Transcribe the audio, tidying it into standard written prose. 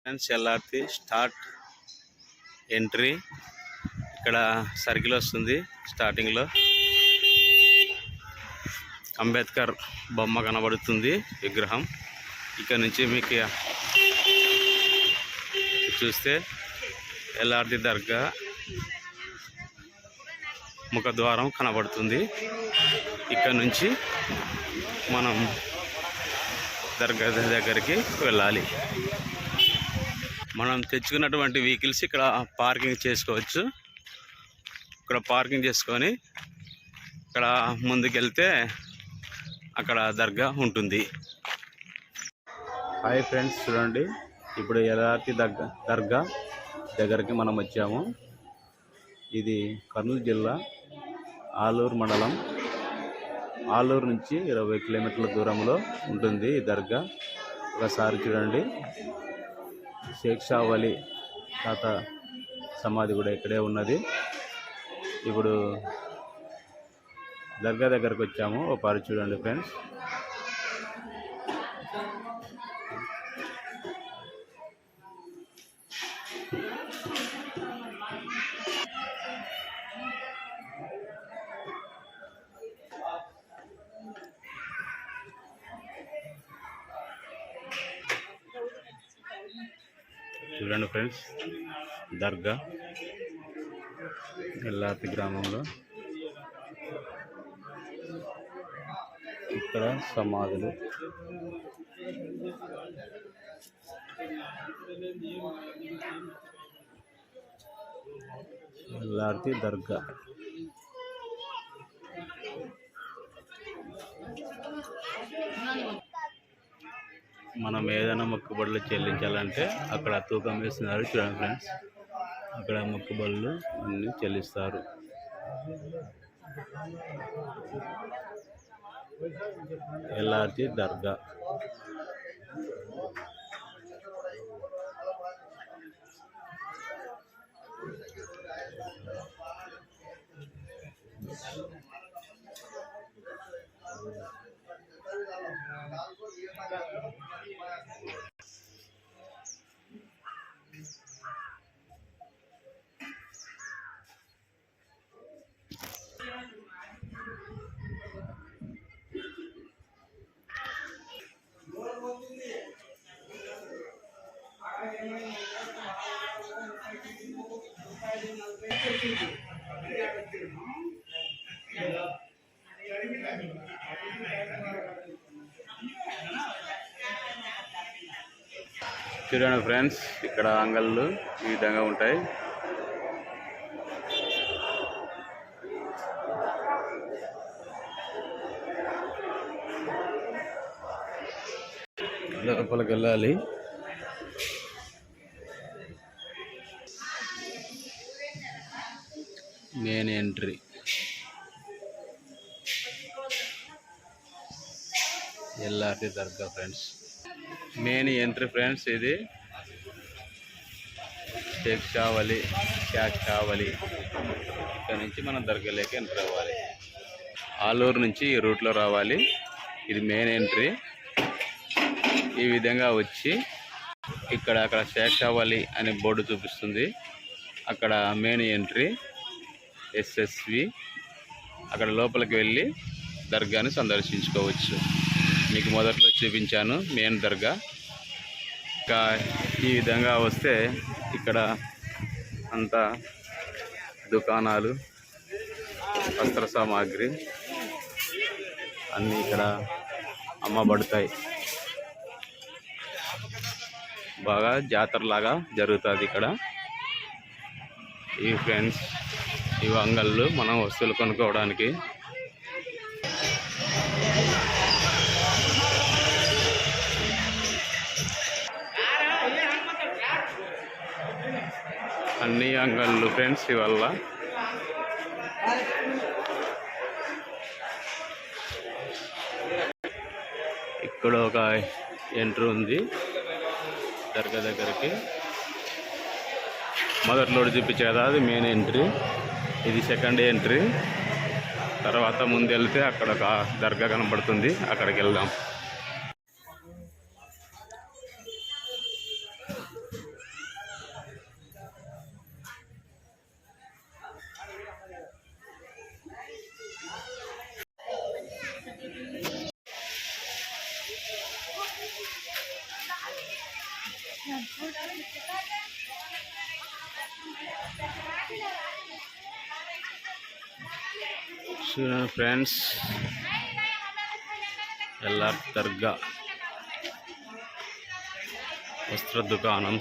Friends LRT start entry ఇక్కడ circle వస్తుంది. స్టార్టింగ్లో అంబేద్కర్ బొమ్మ కనబడుతుంది, విగ్రహం. ఇక్కడ నుంచి మీకు చూస్తే ఎల్ఆర్టీ దర్గా ముఖద్వారం కనబడుతుంది. ఇక్కడ నుంచి మనం దర్గా దగ్గరికి వెళ్ళాలి. మనం తెచ్చుకున్నటువంటి వెహికల్స్ ఇక్కడ పార్కింగ్ చేసుకోవచ్చు. ఇక్కడ పార్కింగ్ చేసుకొని ఇక్కడ ముందుకెళ్తే అక్కడ దర్గా ఉంటుంది. హాయ్ ఫ్రెండ్స్, చూడండి ఇప్పుడు ఎల్ఆర్టీ దర్గా దగ్గరికి మనం వచ్చాము. ఇది కర్నూలు జిల్లా ఆలూరు మండలం. ఆలూరు నుంచి 20 కిలోమీటర్ల దూరంలో ఉంటుంది ఈ దర్గా. ఒకసారి చూడండి, షేక్ షా వలీ తాత సమాధి కూడా ఇక్కడే ఉన్నది. ఇప్పుడు దర్గా దగ్గరకు వచ్చాము. ఒకసారి చూడండి ఫ్రెండ్స్. చూడండి ఫ్రెండ్స్, దర్గా ఎల్ఆర్టీ గ్రామంలో ఇక్కడ సమాధులు. ఎల్ఆర్టీ దర్గా మనం ఏదైనా మొక్కుబడులు చెల్లించాలంటే అక్కడ తూకం వేస్తున్నారు. చూడండి ఫ్రెండ్స్, అక్కడ మొక్కుబడులు అన్నీ చెల్లిస్తారు. ఎల్ఆర్టీ దర్గా చూడండి ఫ్రెండ్స్, ఇక్కడ అంగళ్ళు ఈ విధంగా ఉంటాయి. లోపలికి వెళ్ళాలి. Main entry. ఎల్ఆర్టీ దర్గా ఫ్రెండ్స్, మెయిన్ ఎంట్రీ ఫ్రెండ్స్. ఇది షేక్ షా వలీ ఇక్కడ నుంచి మనం దర్గాలోకి ఎంటర్ అవ్వాలి. ఆలూరు నుంచి ఈ రూట్లో రావాలి. ఇది మెయిన్ ఎంట్రీ. ఈ విధంగా వచ్చి అక్కడ షేక్ షా వలీ అనే బోర్డు చూపిస్తుంది. అక్కడ మెయిన్ ఎంట్రీ ఎస్ఎస్వి. అక్కడ లోపలికి వెళ్ళి దర్గాని సందర్శించుకోవచ్చు. మీకు మొదట్లో చూపించాను మెయిన్ దర్గా. ఇంకా ఈ విధంగా వస్తే ఇక్కడ అంతా దుకాణాలు, వస్త్ర సామాగ్రి అన్నీ ఇక్కడ అమ్మబడతాయి. బాగా జాతరలాగా జరుగుతుంది ఇక్కడ. ఈ ఫ్రెండ్స్, ఈ అంగళ్ళు మనం వస్తువులు కొనుక్కోవడానికి. అన్ని అంగళ్ళు ఫ్రెండ్స్. ఇవల్ల ఇక్కడ ఒక ఎంట్రీ ఉంది దర్గా దగ్గరికి. మొదట్లో చూపించేదా అది మెయిన్ ఎంట్రీ. ఇది సెకండ్ ఎంట్రీ. తర్వాత ముందు వెళ్తే అక్కడ ఒక దర్గా కనబడుతుంది, అక్కడికి వెళ్దాం. చూడండి ఫ్రెండ్స్, ఎల్ఆర్ దర్గా వస్త్ర దుకాణం